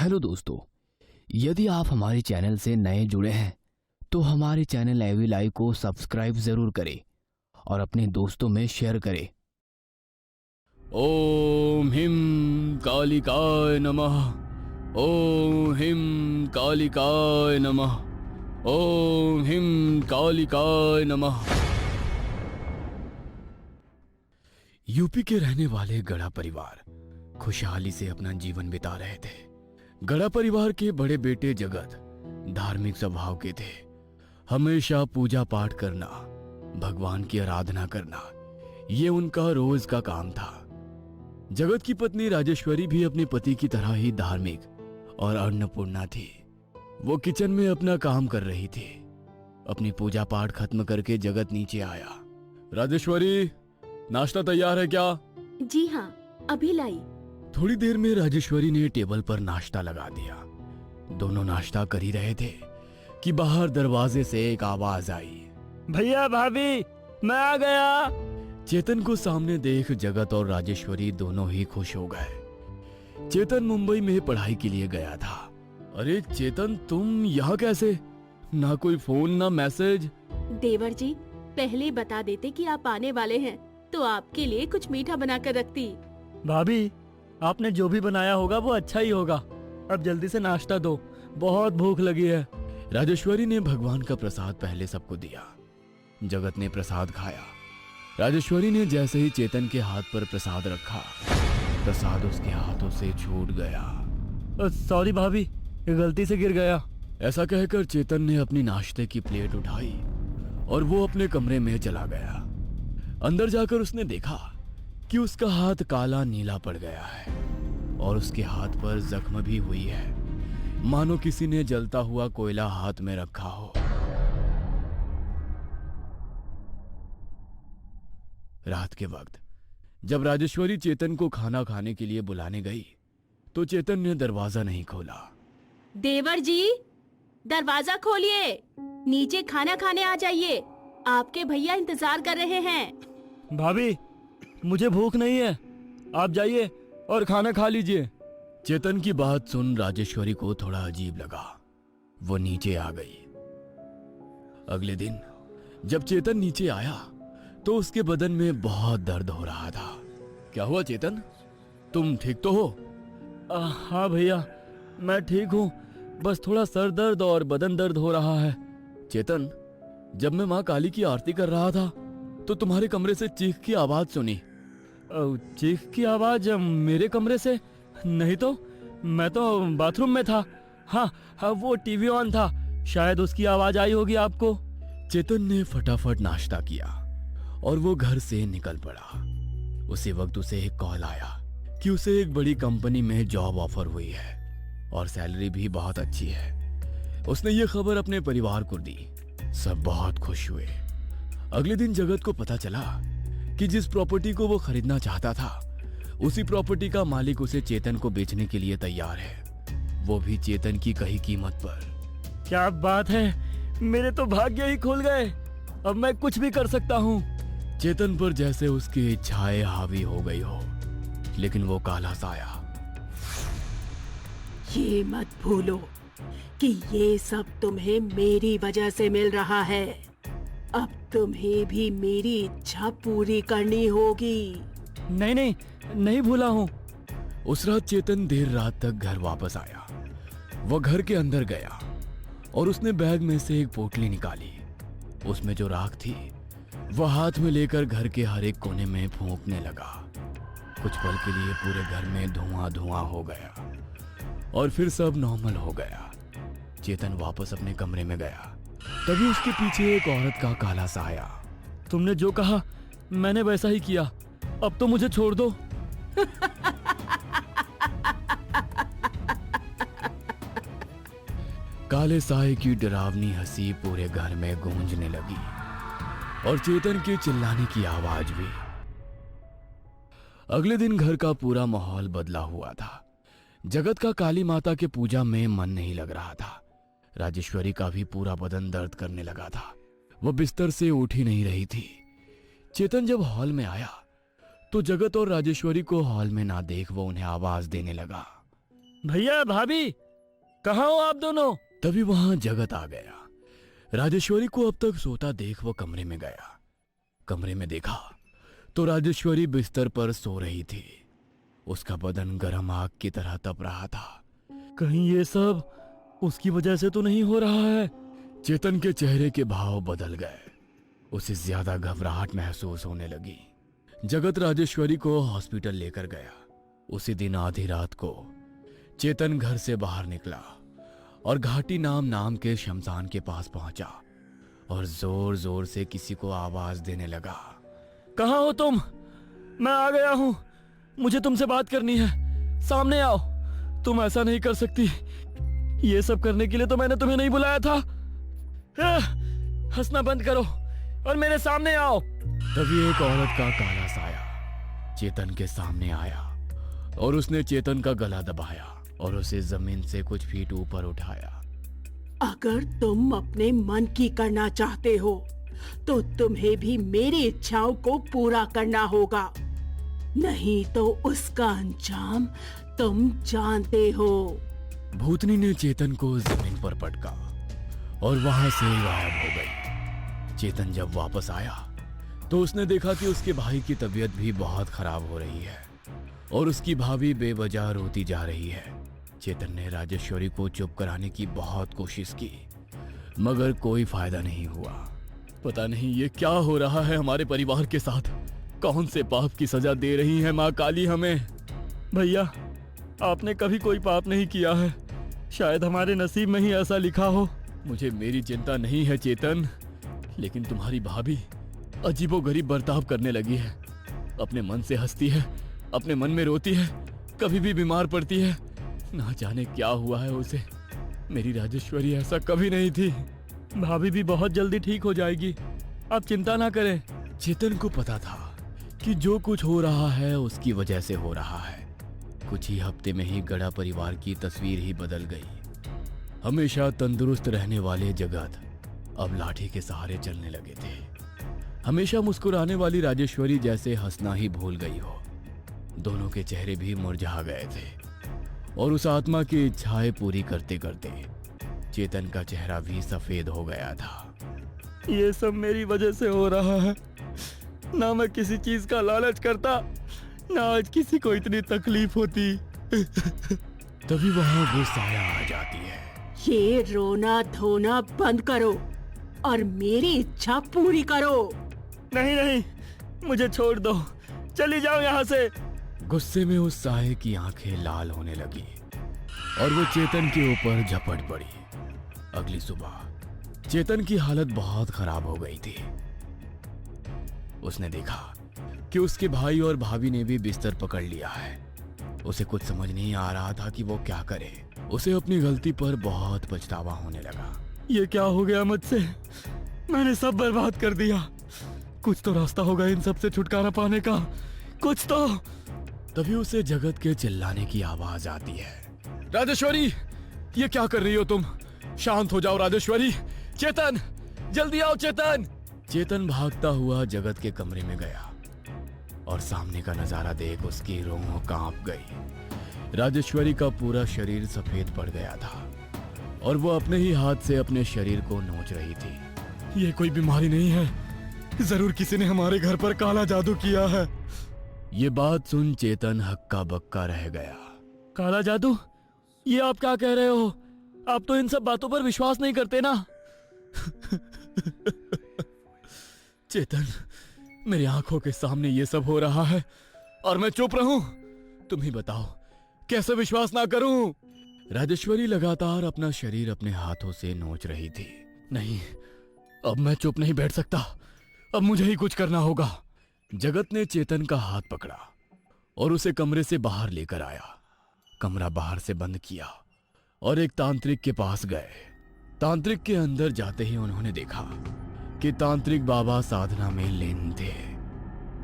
Hello दोस्तों, यदि आप हमारे चैनल से नए जुड़े हैं तो हमारे चैनल एवी लाइव को सब्सक्राइब जरूर करें और अपने दोस्तों में शेयर करें। ओम हिम कालिकाय नमः। ओम हिम कालिकाय नमः। ओम हिम कालिकाय नमः। यूपी के रहने वाले गढ़ा परिवार खुशहाली से अपना जीवन बिता रहे थे। गढ़ा परिवार के बड़े बेटे जगत धार्मिक स्वभाव के थे। हमेशा पूजा पाठ करना, भगवान की आराधना करना, ये उनका रोज का काम था। जगत की पत्नी राजेश्वरी भी अपने पति की तरह ही धार्मिक और अन्नपूर्णा थी। वो किचन में अपना काम कर रही थी। अपनी पूजा पाठ खत्म करके जगत नीचे आया। राजेश्वरी, नाश्ता तैयार है क्या? जी हाँ, अभी लाई। थोड़ी देर में राजेश्वरी ने टेबल पर नाश्ता लगा दिया। दोनों नाश्ता कर ही रहे थे कि बाहर दरवाजे से एक आवाज आई। भैया भाभी, मैं आ गया। चेतन को सामने देख जगत और राजेश्वरी दोनों ही खुश हो गए। चेतन मुंबई में पढ़ाई के लिए गया था। अरे चेतन, तुम यहाँ कैसे? ना कोई फोन ना मैसेज। देवर जी, पहले बता देते कि आप आने वाले हैं तो आपके लिए कुछ मीठा बनाकर रखती। भाभी, आपने जो भी बनाया होगा वो अच्छा ही होगा। अब जल्दी से नाश्ता दो, बहुत भूख लगी है। राजेश्वरी ने भगवान का प्रसाद पहले सबको दिया। जगत ने प्रसाद खाया। राजेश्वरी ने जैसे ही चेतन के हाथ पर प्रसाद रखा, प्रसाद उसके हाथों से छूट गया। सॉरी भाभी, ये गलती से गिर गया। ऐसा कहकर चेतन ने अपनी नाश्ते की प्लेट उठाई और वो अपने कमरे में चला गया। अंदर जाकर उसने देखा कि उसका हाथ काला नीला पड़ गया है और उसके हाथ पर जख्म भी हुई है, मानो किसी ने जलता हुआ कोयला हाथ में रखा हो। रात के वक्त जब राजेश्वरी चेतन को खाना खाने के लिए बुलाने गई तो चेतन ने दरवाजा नहीं खोला। देवर जी, दरवाजा खोलिए, नीचे खाना खाने आ जाइए, आपके भैया इंतजार कर रहे हैं। भाभी, मुझे भूख नहीं है, आप जाइए और खाना खा लीजिए। चेतन की बात सुन राजेश्वरी को थोड़ा अजीब लगा। वो नीचे आ गई। अगले दिन जब चेतन नीचे आया तो उसके बदन में बहुत दर्द हो रहा था। क्या हुआ चेतन, तुम ठीक तो हो? हाँ भैया, मैं ठीक हूँ, बस थोड़ा सर दर्द और बदन दर्द हो रहा है। चेतन, जब मैं माँ काली की आरती कर रहा था तो तुम्हारे कमरे से चीख की आवाज सुनी। चीख की आवाज मेरे कमरे से? नहीं तो, मैं तो बाथरूम में था। हाँ, वो टीवी ऑन था, शायद उसकी आवाज आई होगी आपको। चेतन ने फटाफट नाश्ता किया और वो घर से निकल पड़ा। उसी वक्त उसे एक कॉल आया कि उसे एक बड़ी कंपनी में जॉब ऑफर हुई है और सैलरी भी बहुत अच्छी है। उसने ये खबर अपने परिवार को दी। सब बहुत खुश हुए। अगले दिन जगत को पता चला कि जिस प्रॉपर्टी को वो खरीदना चाहता था उसी प्रॉपर्टी का मालिक उसे चेतन को बेचने के लिए तैयार है, वो भी चेतन की कही कीमत पर। क्या बात है, मेरे तो भाग्य ही खुल गए। अब मैं कुछ भी कर सकता हूँ। चेतन पर जैसे उसकी इच्छाएं हावी हो गई हो, लेकिन वो काला साया। ये मत भूलो कि ये सब तुम्हें मेरी वजह से मिल रहा है। अब तुम्हें भी मेरी इच्छा पूरी करनी होगी। नहीं भूला हूँ। उस रात चेतन देर रात तक घर वापस आया। वो घर के अंदर गया और उसने बैग में से एक पोटली निकाली। उसमें जो राख थी वह हाथ में लेकर घर के हर एक कोने में फूंकने लगा। कुछ पल के लिए पूरे घर में धुआं धुआं हो गया और फिर सब नॉर्मल हो गया। चेतन वापस अपने कमरे में गया। तभी उसके पीछे एक औरत का काला साया। तुमने जो कहा मैंने वैसा ही किया, अब तो मुझे छोड़ दो। काले साए की डरावनी हंसी पूरे घर में गूंजने लगी और चेतन के चिल्लाने की आवाज भी। अगले दिन घर का पूरा माहौल बदला हुआ था। जगत का काली माता के पूजा में मन नहीं लग रहा था। राजेश्वरी का भी पूरा बदन दर्द करने लगा था। वह बिस्तर से उठ ही नहीं रही थी। चेतन जब हॉल में आया तो जगत और राजेश्वरी को हॉल में ना देख वो उन्हें आवाज देने लगा। भैया भाभी, कहाँ हो आप दोनों? तभी वहां जगत आ गया। राजेश्वरी को अब तक सोता देख वो कमरे में गया। कमरे में देखा तो राजेश्वरी बिस्तर पर सो रही थी। उसका बदन गर्म आग की तरह तप रहा था। कहीं ये सब उसकी वजह से तो नहीं हो रहा है? चेतन के चेहरे के भाव बदल गए। उसे ज्यादा घबराहट महसूस होने लगी। जगत राजेश्वरी को हॉस्पिटल लेकर गया। उसी दिन आधी रात को चेतन घर से बाहर निकला और घाटी नाम के शमशान के पास पहुंचा और जोर जोर से किसी को आवाज देने लगा। कहाँ हो तुम? मैं आ गया हूँ, मुझे तुमसे बात करनी है, सामने आओ। तुम ऐसा नहीं कर सकती, ये सब करने के लिए तो मैंने तुम्हें नहीं बुलाया था। हंसना बंद करो और मेरे सामने आओ। तभी एक औरत का काला साया चेतन के सामने आया और उसने चेतन का गला दबाया और उसे जमीन से कुछ फीट ऊपर उठाया। अगर तुम अपने मन की करना चाहते हो तो तुम्हें भी मेरी इच्छाओं को पूरा करना होगा, नहीं तो उसका अंजाम तुम जानते हो। भूतनी ने चेतन को जमीन पर पटका और वहां से गायब हो गई। चेतन जब वापस आया तो उसने देखा कि उसके भाई की तबीयत भी बहुत खराब हो रही है और उसकी भाभी बेवजह रोती जा रही है। चेतन ने राजेश्वरी को चुप कराने की बहुत कोशिश की मगर कोई फायदा नहीं हुआ। पता नहीं ये क्या हो रहा है हमारे परिवार के साथ। कौन से पाप की सजा दे रही है माँ काली हमें। भैया, आपने कभी कोई पाप नहीं किया है, शायद हमारे नसीब में ही ऐसा लिखा हो। मुझे मेरी चिंता नहीं है चेतन, लेकिन तुम्हारी भाभी अजीबोगरीब बर्ताव करने लगी है। अपने मन से हंसती है, अपने मन में रोती है, कभी भी बीमार पड़ती है। ना जाने क्या हुआ है उसे। मेरी राजेश्वरी ऐसा कभी नहीं थी। भाभी भी बहुत जल्दी ठीक हो जाएगी, आप चिंता ना करें। चेतन को पता था कि जो कुछ हो रहा है उसकी वजह से हो रहा है। कुछ ही हफ्ते में ही गड़ा परिवार की तस्वीर ही बदल गई। हमेशा तंदुरुस्त रहने वाले जगत अब लाठी के सहारे चलने लगे थे। हमेशा मुस्कुराने वाली राजेश्वरी जैसे हंसना ही भूल गई हो। दोनों के चेहरे भी मुरझा गए थे और उस आत्मा की इच्छाएं पूरी करते करते चेतन का चेहरा भी सफेद हो गया था। ये सब मेरी वजह से हो रहा है। ना मैं किसी चीज का लालच करता, ना आज किसी को इतनी तकलीफ होती। तभी वहां वो साया आ जाती है। ये रोना धोना बंद करो और मेरी इच्छा पूरी करो। नहीं नहीं, मुझे छोड़ दो, चली जाओ यहाँ से। गुस्से में उस साये की आंखें लाल होने लगी और वो चेतन के ऊपर झपट पड़ी। अगली सुबह चेतन की हालत बहुत खराब हो गई थी। उसने देखा कि उसके भाई और भाभी ने भी बिस्तर पकड़ लिया है। उसे कुछ समझ नहीं आ रहा था कि वो क्या करे। उसे अपनी गलती पर बहुत पछतावा होने लगा। ये क्या हो गया मुझसे? मैंने सब बर्बाद कर दिया। कुछ तो रास्ता होगा इन सब से छुटकारा पाने का, कुछ तो। तभी उसे जगत के चिल्लाने की आवाज आती है। राजेश्वरी, ये क्या कर रही हो तुम? शांत हो जाओ राजेश्वरी। चेतन, जल्दी आओ चेतन। चेतन भागता हुआ जगत के कमरे में गया और सामने का नजारा देख उसकी रूह कांप गई। राजेश्वरी का पूरा शरीर सफेद पड़ गया था और वो अपने ही हाथ से अपने शरीर को नोच रही थी। ये कोई बीमारी नहीं है, जरूर किसी ने हमारे घर पर काला जादू किया है। ये बात सुन चेतन हक्का बक्का रह गया। काला जादू? ये आप क्या कह रहे हो? आप तो इन सब बातों पर विश्वास नहीं करते ना। चेतन, मेरी आंखों के सामने ये सब हो रहा है और मैं चुप रहूं? तुम ही बताओ, कैसे विश्वास ना करूं? राजेश्वरी लगातार अपना शरीर अपने हाथों से नोच रही थी। नहीं, अब मैं चुप नहीं बैठ सकता, अब मुझे ही कुछ करना होगा। जगत ने चेतन का हाथ पकड़ा और उसे कमरे से बाहर लेकर आया। कमरा बाहर से बंद किया और एक तांत्रिक के पास गए। तांत्रिक के अंदर जाते ही उन्होंने देखा कि तांत्रिक बाबा साधना में लीन थे।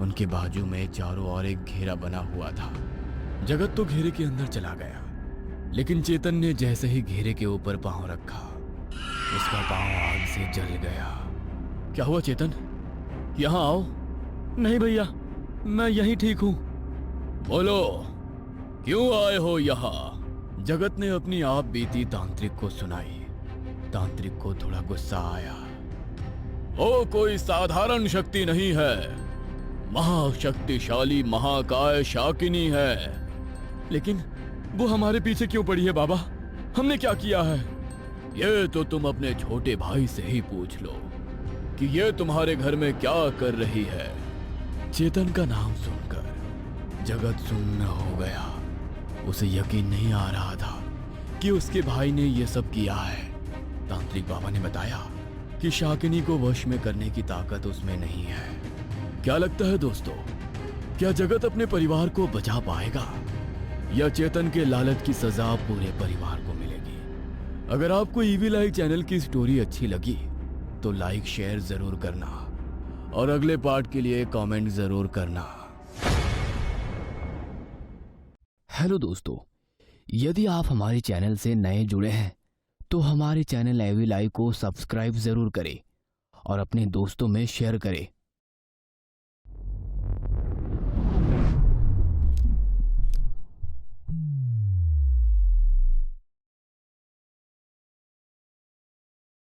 उनके बाजू में चारों ओर एक घेरा बना हुआ था। जगत तो घेरे के अंदर चला गया, लेकिन चेतन ने जैसे ही घेरे के ऊपर पांव रखा, उसका पांव आग से जल गया। क्या हुआ चेतन? यहां आओ। नहीं भैया, मैं यहीं ठीक हूँ। बोलो, क्यों आए हो यहाँ? जगत ने अपनी आप बीती तांत्रिक को सुनाई। तांत्रिक को थोड़ा गुस्सा आया। वो कोई साधारण शक्ति नहीं है, महाशक्तिशाली महाकाय शाकिनी है। लेकिन वो हमारे पीछे क्यों पड़ी है बाबा? हमने क्या किया है? ये तो तुम अपने छोटे भाई से ही पूछ लो कि ये तुम्हारे घर में क्या कर रही है। चेतन का नाम सुनकर जगत सुन्न हो गया। उसे यकीन नहीं आ रहा था कि उसके भाई ने ये सब किया है। तांत्रिक बाबा ने बताया कि शाकिनी को वश में करने की ताकत उसमें नहीं है। क्या लगता है दोस्तों, क्या जगत अपने परिवार को बचा पाएगा या चेतन के लालच की सजा पूरे परिवार को मिलेगी? अगर आपको ईविल आई चैनल की स्टोरी अच्छी लगी तो लाइक शेयर जरूर करना और अगले पार्ट के लिए कमेंट जरूर करना। हेलो दोस्तों, यदि आप हमारे चैनल से नए जुड़े हैं तो हमारे चैनल ईविल आई को सब्सक्राइब जरूर करें और अपने दोस्तों में शेयर करें